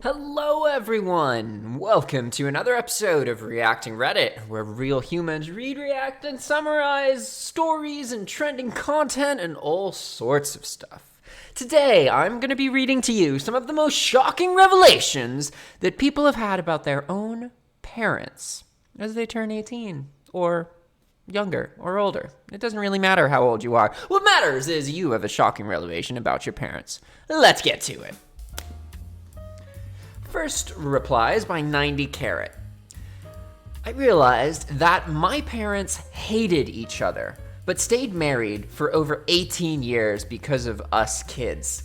Hello everyone! Welcome to another episode of Reacting Reddit, where real humans read, react, and summarize stories and trending content and all sorts of stuff. Today, I'm going to be reading to you some of the most shocking revelations that people have had about their own parents as they turn 18, or younger, or older. It doesn't really matter how old you are. What matters is you have a shocking revelation about your parents. Let's get to it. First replies by 90 Carat. I realized that my parents hated each other, but stayed married for over 18 years because of us kids.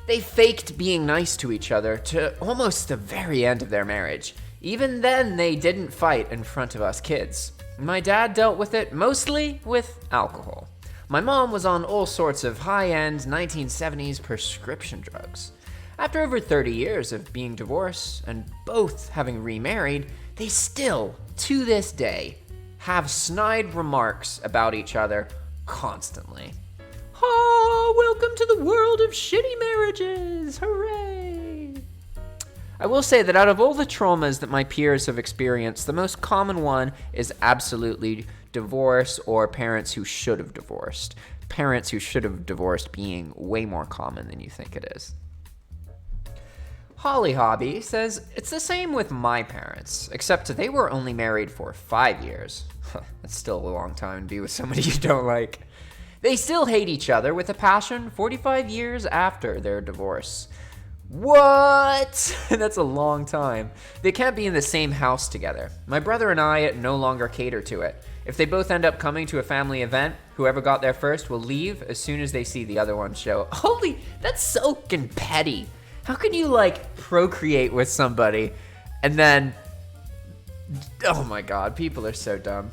They faked being nice to each other to almost the very end of their marriage. Even then, they didn't fight in front of us kids. My dad dealt with it mostly with alcohol. My mom was on all sorts of high-end 1970s prescription drugs. After over 30 years of being divorced and both having remarried, they still, to this day, have snide remarks about each other constantly. Oh, welcome to the world of shitty marriages! Hooray! I will say that out of all the traumas that my peers have experienced, the most common one is absolutely divorce or parents who should have divorced. Parents who should have divorced being way more common than you think it is. Holly Hobby says, it's the same with my parents, except they were only married for 5 years. That's still a long time to be with somebody you don't like. They still hate each other with a passion 45 years after their divorce. What? That's a long time. They can't be in the same house together. My brother and I no longer cater to it. If they both end up coming to a family event, whoever got there first will leave as soon as they see the other one show. Holy, that's so fucking petty. How can you, procreate with somebody and then... Oh my god, people are so dumb.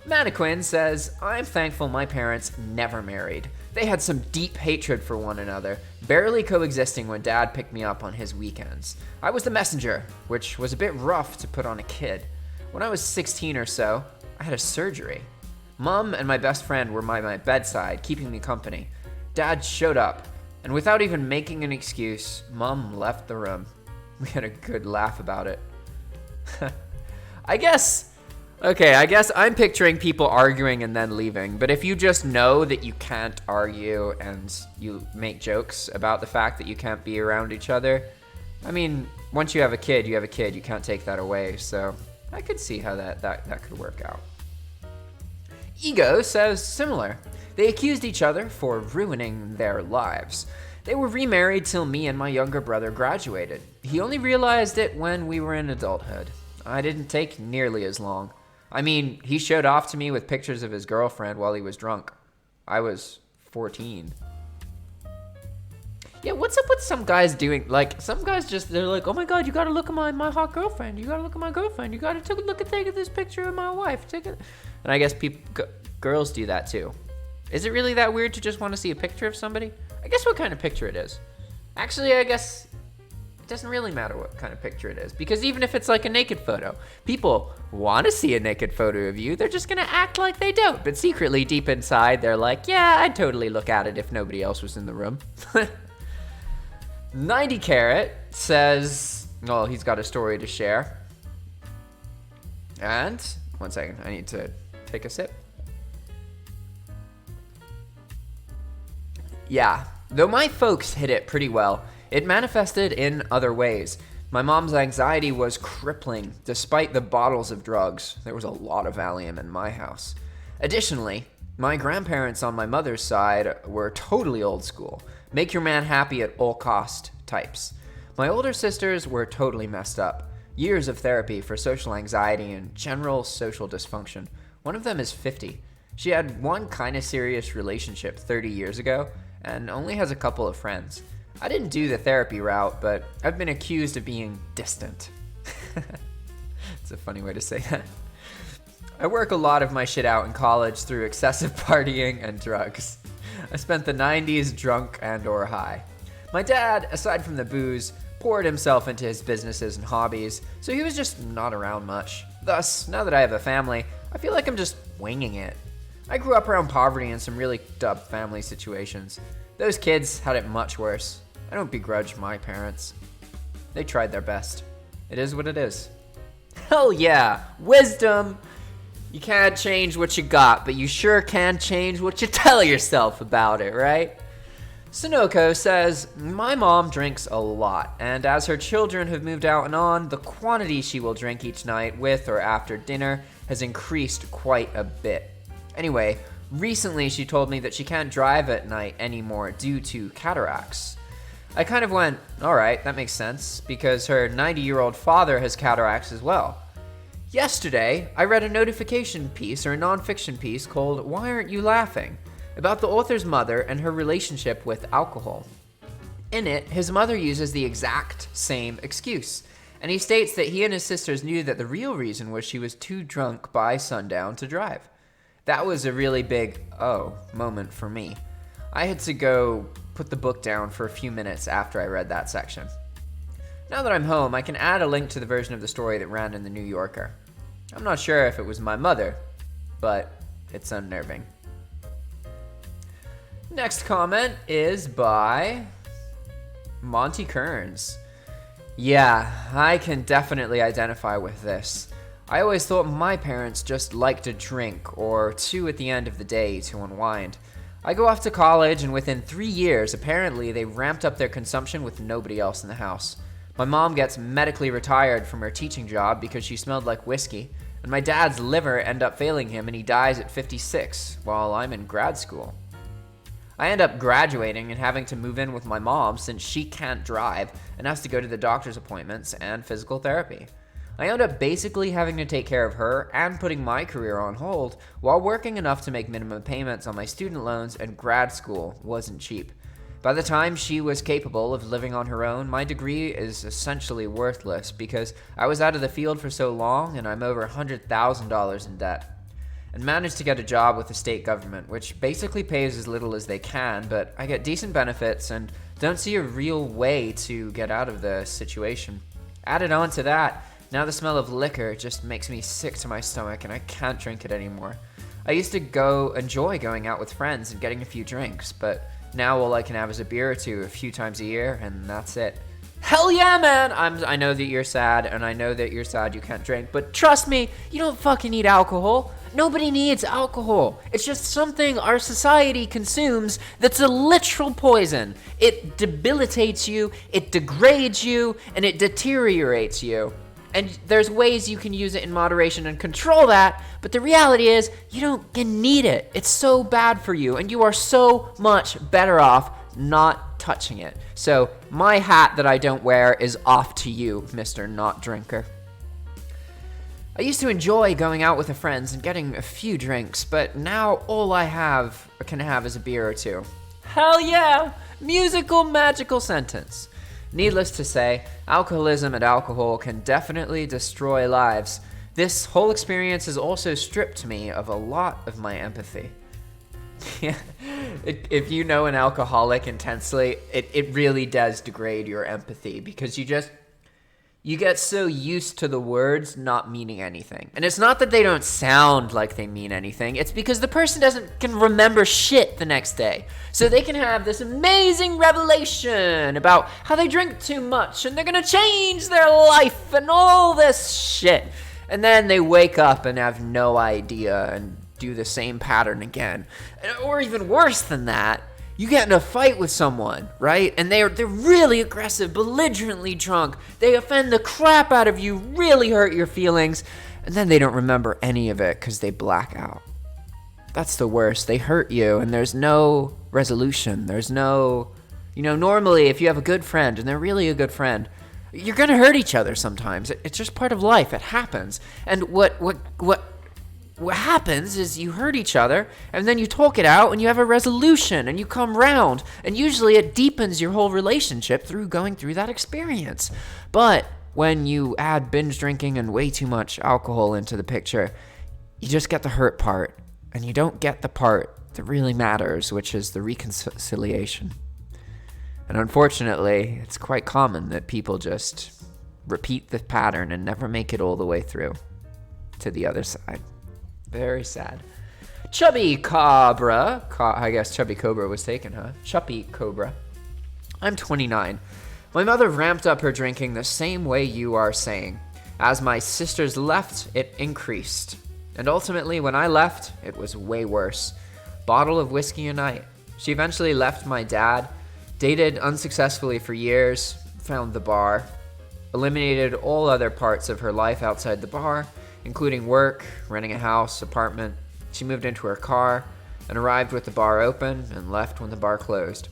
Mannequin says, I'm thankful my parents never married. They had some deep hatred for one another, barely coexisting when Dad picked me up on his weekends. I was the messenger, which was a bit rough to put on a kid. When I was 16 or so, I had a surgery. Mom and my best friend were by my bedside, keeping me company. Dad showed up. And without even making an excuse, Mom left the room. We had a good laugh about it. I guess I'm picturing people arguing and then leaving. But if you just know that you can't argue and you make jokes about the fact that you can't be around each other, I mean, once you have a kid, you have a kid. You can't take that away. So I could see how that could work out. Ego says similar. They accused each other for ruining their lives. They were remarried till me and my younger brother graduated. He only realized it when we were in adulthood. I didn't take nearly as long. I mean, he showed off to me with pictures of his girlfriend while he was drunk. I was 14. Yeah, what's up with some guys doing, some guys they're like, oh my god, you gotta look at my hot girlfriend. You gotta look at my girlfriend. You gotta take this picture of my wife. And I guess girls do that too. Is it really that weird to just want to see a picture of somebody? I guess what kind of picture it is. Actually, I guess it doesn't really matter what kind of picture it is. Because even if it's like a naked photo, people want to see a naked photo of you. They're just going to act like they don't. But secretly, deep inside, they're like, yeah, I'd totally look at it if nobody else was in the room. 90 Carat says, well, he's got a story to share. And, one second, I need to take a sip. Yeah, though my folks hid it pretty well, it manifested in other ways. My mom's anxiety was crippling, despite the bottles of drugs. There was a lot of Valium in my house. Additionally, my grandparents on my mother's side were totally old school, make your man happy at all cost types. My older sisters were totally messed up. Years of therapy for social anxiety and general social dysfunction. One of them is 50. She had one kind of serious relationship 30 years ago, and only has a couple of friends. I didn't do the therapy route, but I've been accused of being distant. It's a funny way to say that. I work a lot of my shit out in college through excessive partying and drugs. I spent the 90s drunk and or high. My dad, aside from the booze, poured himself into his businesses and hobbies, so he was just not around much. Thus, now that I have a family, I feel like I'm just winging it. I grew up around poverty and some really dubbed family situations. Those kids had it much worse. I don't begrudge my parents. they tried their best. It is what it is. Hell yeah, wisdom! You can't change what you got, but you sure can change what you tell yourself about it, right? Sunoco says, my mom drinks a lot, and as her children have moved out and on, the quantity she will drink each night with or after dinner has increased quite a bit. Anyway, recently she told me that she can't drive at night anymore due to cataracts. I kind of went, alright, that makes sense, because her 90-year-old father has cataracts as well. Yesterday, I read a notification piece or a nonfiction piece called Why Aren't You Laughing? About the author's mother and her relationship with alcohol. In it, his mother uses the exact same excuse, and he states that he and his sisters knew that the real reason was she was too drunk by sundown to drive. That was a really big, oh, moment for me. I had to go put the book down for a few minutes after I read that section. Now that I'm home, I can add a link to the version of the story that ran in the New Yorker. I'm not sure if it was my mother, but it's unnerving. Next comment is by Monty Kearns. Yeah, I can definitely identify with this. I always thought my parents just liked to drink or two at the end of the day to unwind. I go off to college, and within 3 years, apparently they ramped up their consumption with nobody else in the house. My mom gets medically retired from her teaching job because she smelled like whiskey, and my dad's liver ended up failing him and he dies at 56 while I'm in grad school. I end up graduating and having to move in with my mom since she can't drive and has to go to the doctor's appointments and physical therapy. I end up basically having to take care of her and putting my career on hold while working enough to make minimum payments on my student loans, and grad school wasn't cheap. By the time she was capable of living on her own, my degree is essentially worthless because I was out of the field for so long and I'm over $100,000 in debt. And managed to get a job with the state government, which basically pays as little as they can, but I get decent benefits and don't see a real way to get out of the situation. Added on to that, now the smell of liquor just makes me sick to my stomach and I can't drink it anymore. I used to enjoy going out with friends and getting a few drinks, but now all I can have is a beer or two a few times a year, and that's it. Hell yeah, man! I know that you're sad, and I know that you're sad you can't drink, but trust me, you don't fucking need alcohol. Nobody needs alcohol. It's just something our society consumes that's a literal poison. It debilitates you, it degrades you, and it deteriorates you. And there's ways you can use it in moderation and control that, but the reality is you need it. It's so bad for you, and you are so much better off not touching it. So my hat that I don't wear is off to you, Mr. Not Drinker. I used to enjoy going out with the friends and getting a few drinks, but now all I can have is a beer or two. Hell yeah! Musical magical sentence. Needless to say, alcoholism and alcohol can definitely destroy lives. This whole experience has also stripped me of a lot of my empathy. If you know an alcoholic intensely, it really does degrade your empathy because you get so used to the words not meaning anything. And it's not that they don't sound like they mean anything. It's because the person can remember shit the next day. So they can have this amazing revelation about how they drink too much and they're gonna change their life and all this shit. And then they wake up and have no idea and do the same pattern again. Or even worse than that, you get in a fight with someone, right? And they're really aggressive, belligerently drunk. They offend the crap out of you, really hurt your feelings, and then they don't remember any of it because they black out. That's the worst. They hurt you, and there's no resolution. There's no, normally if you have a good friend, and they're really a good friend, you're gonna hurt each other sometimes. It's just part of life. It happens. And what happens is you hurt each other, and then you talk it out, and you have a resolution, and you come round, and usually it deepens your whole relationship through going through that experience. But when you add binge drinking and way too much alcohol into the picture, you just get the hurt part, and you don't get the part that really matters, which is the reconciliation. And unfortunately, it's quite common that people just repeat the pattern and never make it all the way through to the other side. Very sad. Chubby Cobra. I guess Chubby Cobra was taken, huh? Chubby Cobra. I'm 29. My mother ramped up her drinking the same way you are saying. As my sisters left, it increased. And ultimately, when I left, it was way worse. Bottle of whiskey a night. She eventually left my dad, dated unsuccessfully for years, found the bar, eliminated all other parts of her life outside the bar, including work, renting a house, apartment. She moved into her car and arrived with the bar open and left when the bar closed.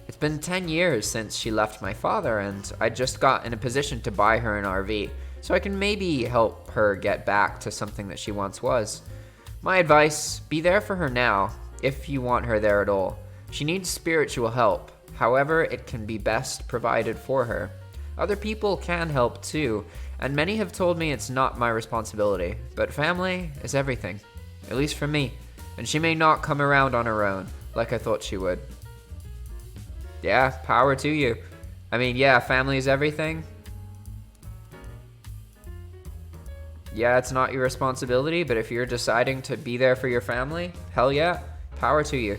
It's been 10 years since she left my father, and I just got in a position to buy her an RV, so I can maybe help her get back to something that she once was. My advice, be there for her now, if you want her there at all. She needs spiritual help, however it can be best provided for her. Other people can help too, and many have told me it's not my responsibility, but family is everything, at least for me, and she may not come around on her own, like I thought she would. Yeah, power to you. I mean, yeah, family is everything. Yeah, it's not your responsibility, but if you're deciding to be there for your family, hell yeah, power to you.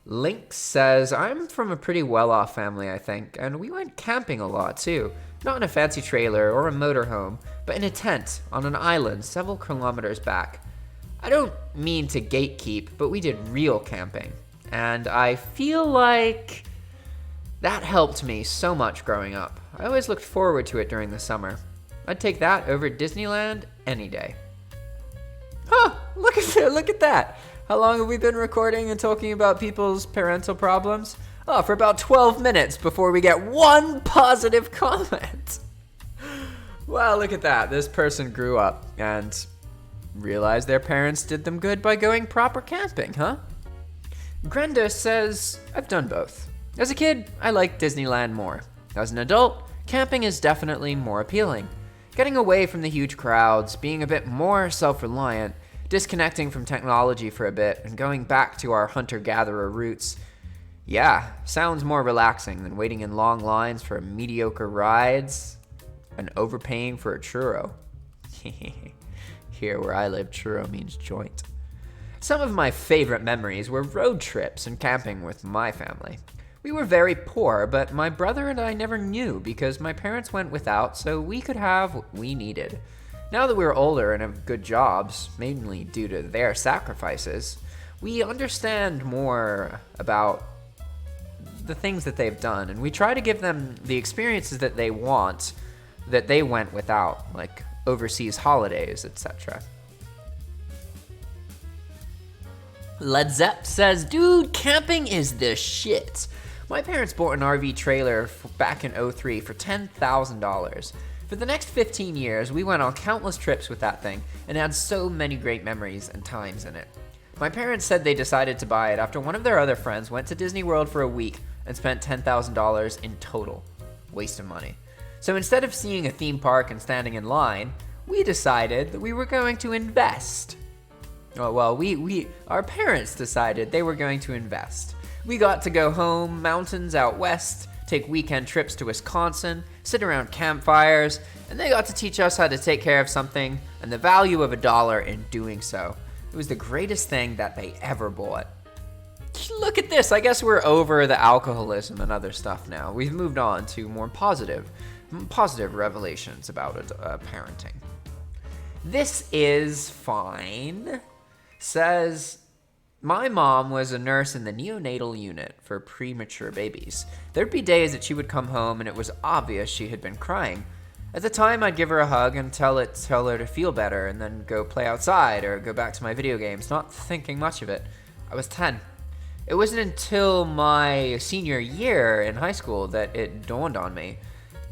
Link says, I'm from a pretty well-off family, I think, and we went camping a lot too. Not in a fancy trailer or a motorhome, but in a tent on an island several kilometers back. I don't mean to gatekeep, but we did real camping. And I feel like that helped me so much growing up. I always looked forward to it during the summer. I'd take that over Disneyland any day. Huh, look at that. How long have we been recording and talking about people's parental problems? Oh, for about 12 minutes before we get one positive comment. Wow, look at that. This person grew up and realized their parents did them good by going proper camping, huh? Grenda says, I've done both. As a kid, I liked Disneyland more. As an adult, camping is definitely more appealing. Getting away from the huge crowds, being a bit more self-reliant, disconnecting from technology for a bit, and going back to our hunter-gatherer roots. Yeah, sounds more relaxing than waiting in long lines for mediocre rides and overpaying for a churro. Here where I live, churro means joint. Some of my favorite memories were road trips and camping with my family. We were very poor, but my brother and I never knew because my parents went without, so we could have what we needed. Now that we're older and have good jobs, mainly due to their sacrifices, we understand more about the things that they've done, and we try to give them the experiences that they want, that they went without, like overseas holidays, etc. Led Zepp says, dude, camping is the shit. My parents bought an RV trailer back in 2003 for $10,000. For the next 15 years, we went on countless trips with that thing and had so many great memories and times in it. My parents said they decided to buy it after one of their other friends went to Disney World for a week and spent $10,000 in total. Waste of money. So instead of seeing a theme park and standing in line, we decided that we were going to invest. Oh, well, our parents decided they were going to invest. We got to go home, mountains out west, take weekend trips to Wisconsin, sit around campfires, and they got to teach us how to take care of something and the value of $1 in doing so. It was the greatest thing that they ever bought. Look at this. I guess we're over the alcoholism and other stuff now. We've moved on to more positive revelations about parenting. This is fine. Says, my mom was a nurse in the neonatal unit for premature babies. There'd be days that she would come home and it was obvious she had been crying. At the time, I'd give her a hug and tell her to feel better and then go play outside or go back to my video games, not thinking much of it. I was 10. It wasn't until my senior year in high school that it dawned on me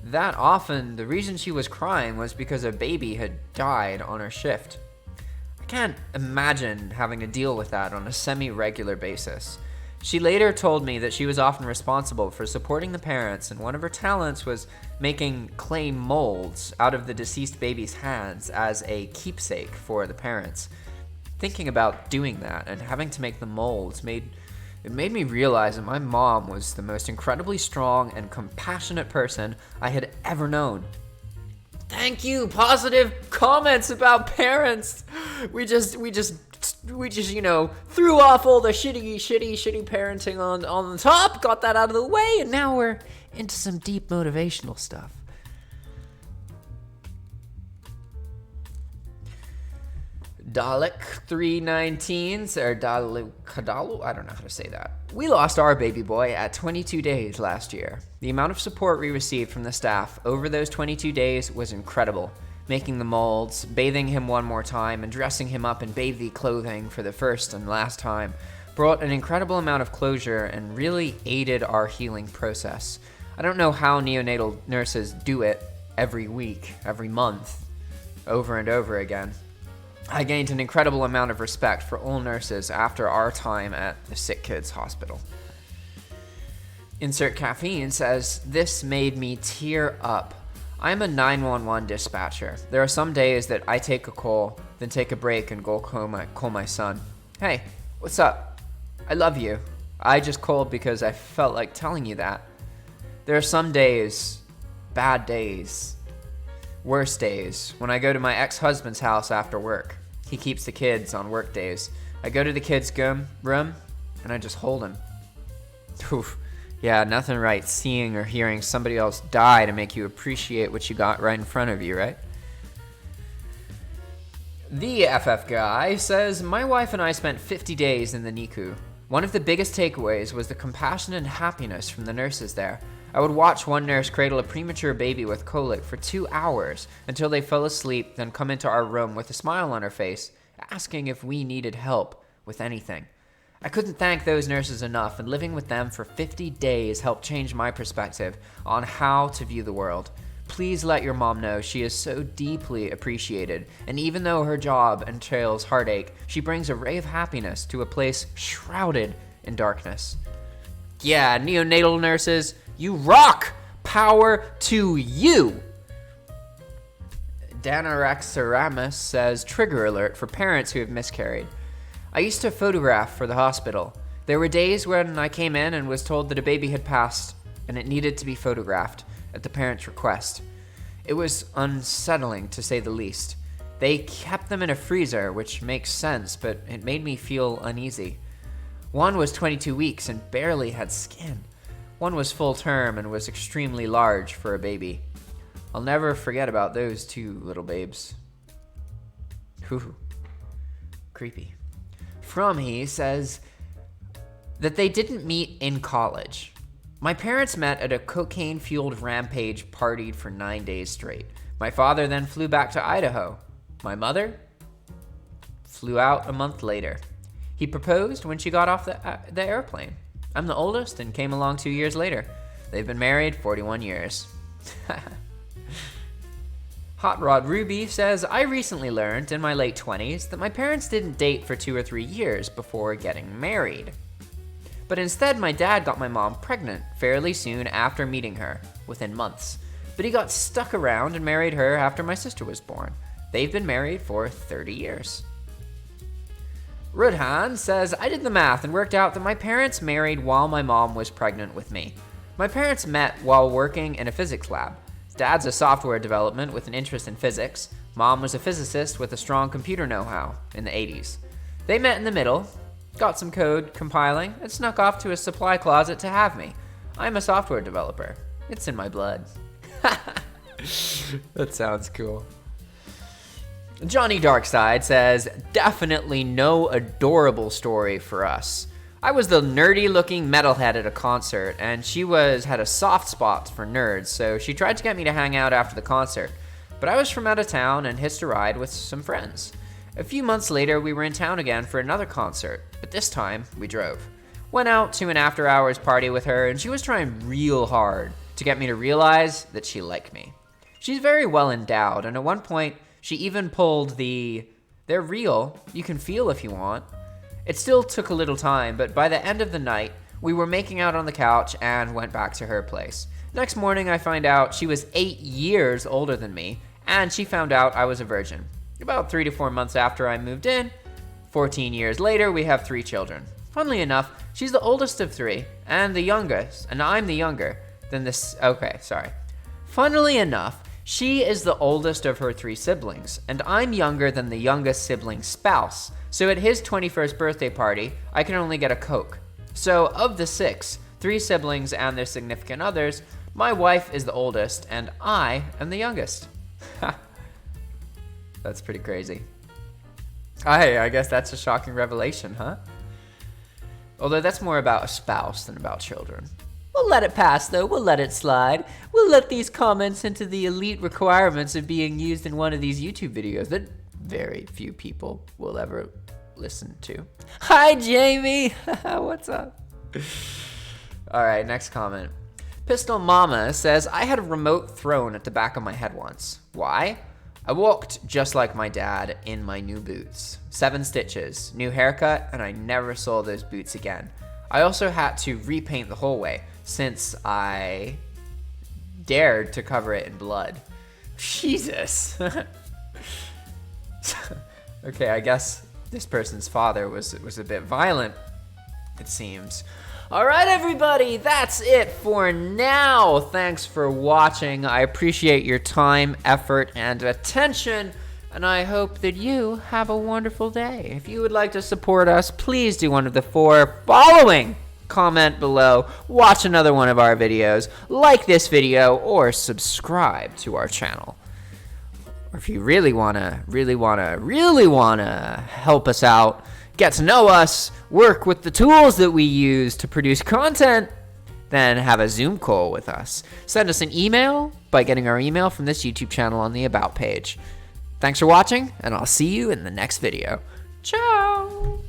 that often the reason she was crying was because a baby had died on her shift. I can't imagine having to deal with that on a semi-regular basis. She later told me that she was often responsible for supporting the parents, and one of her talents was making clay molds out of the deceased baby's hands as a keepsake for the parents. Thinking about doing that and having to make the molds made me realize that my mom was the most incredibly strong and compassionate person I had ever known. Thank you, positive comments about parents. We just threw off all the shitty parenting on the top, got that out of the way, and now we're into some deep motivational stuff. Dalek 319, or Kadalu, I don't know how to say that. We lost our baby boy at 22 days last year. The amount of support we received from the staff over those 22 days was incredible. Making the molds, bathing him one more time, and dressing him up in baby clothing for the first and last time brought an incredible amount of closure and really aided our healing process. I don't know how neonatal nurses do it every week, every month, over and over again. I gained an incredible amount of respect for all nurses after our time at the Sick Kids Hospital. Insert Caffeine says, this made me tear up. I'm a 911 dispatcher. There are some days that I take a call, then take a break and go call my son. Hey, what's up? I love you. I just called because I felt like telling you that. There are some days, bad days, worse days, when I go to my ex-husband's house after work. He keeps the kids on work days. I go to the kids' room and I just hold him. Oof. Yeah, nothing right seeing or hearing somebody else die to make you appreciate what you got right in front of you, right? The FF guy says, my wife and I spent 50 days in the NICU. One of the biggest takeaways was the compassion and happiness from the nurses there. I would watch one nurse cradle a premature baby with colic for 2 hours until they fell asleep, then come into our room with a smile on her face, asking if we needed help with anything. I couldn't thank those nurses enough, and living with them for 50 days helped change my perspective on how to view the world. Please let your mom know she is so deeply appreciated, and even though her job entails heartache, she brings a ray of happiness to a place shrouded in darkness. Yeah, neonatal nurses, you rock! Power to you! Danaraxaramus says, trigger alert for parents who have miscarried. I used to photograph for the hospital. There were days when I came in and was told that a baby had passed and it needed to be photographed at the parent's request. It was unsettling, to say the least. They kept them in a freezer, which makes sense, but it made me feel uneasy. One was 22 weeks and barely had skin. One was full term and was extremely large for a baby. I'll never forget about those two little babes. Whew. Creepy. He says that they didn't meet in college. My parents met at a cocaine-fueled rampage, partied for 9 days straight. My father then flew back to Idaho. My mother flew out a month later. He proposed when she got off the airplane. I'm the oldest and came along 2 years later. They've been married 41 years. Hot Rod Ruby says, I recently learned in my late 20s that my parents didn't date for 2 or 3 years before getting married. But instead, my dad got my mom pregnant fairly soon after meeting her, within months. But he got stuck around and married her after my sister was born. They've been married for 30 years. Rudhan says, I did the math and worked out that my parents married while my mom was pregnant with me. My parents met while working in a physics lab. Dad's a software development with an interest in physics. Mom was a physicist with a strong computer know-how in the 80s. They met in the middle, got some code compiling, and snuck off to a supply closet to have me. I'm a software developer. It's in my blood. That sounds cool. Johnny Darkside says, definitely no adorable story for us. I was the nerdy-looking metalhead at a concert, and she had a soft spot for nerds, so she tried to get me to hang out after the concert. But I was from out of town and hitched a ride with some friends. A few months later, we were in town again for another concert, but this time, we drove. Went out to an after-hours party with her, and she was trying real hard to get me to realize that she liked me. She's very well endowed, and at one point, she even pulled they're real, you can feel if you want. It still took a little time, but by the end of the night, we were making out on the couch and went back to her place. Next morning, I find out she was 8 years older than me, and she found out I was a virgin. About 3 to 4 months after I moved in, 14 years later, we have 3 children. Funnily enough, she's the oldest of 3, and the youngest, and I'm the younger than this. Okay, sorry. Funnily enough, She is the oldest of her 3 siblings, and I'm younger than the youngest sibling's spouse. So at his 21st birthday party, I can only get a Coke. So of the 6, 3 siblings and their significant others, my wife is the oldest, and I am the youngest. That's pretty crazy. I guess that's a shocking revelation, huh? Although that's more about a spouse than about children. We'll let it pass, though. We'll let it slide. We'll let these comments into the elite requirements of being used in one of these YouTube videos that very few people will ever listen to. Hi, Jamie. What's up? All right, next comment. Pistol Mama says, I had a remote thrown at the back of my head once. Why? I walked just like my dad in my new boots. 7 stitches, new haircut, and I never saw those boots again. I also had to repaint the hallway since I dared to cover it in blood. Jesus. Okay, I guess this person's father was a bit violent, it seems. All right, everybody, that's it for now. Thanks for watching. I appreciate your time, effort, and attention, and I hope that you have a wonderful day. If you would like to support us, please do one of the 4 following. Comment below, watch another one of our videos, like this video, or subscribe to our channel. Or if you really wanna help us out, get to know us, work with the tools that we use to produce content, then have a Zoom call with us. Send us an email by getting our email from this YouTube channel on the About page. Thanks for watching, and I'll see you in the next video. Ciao!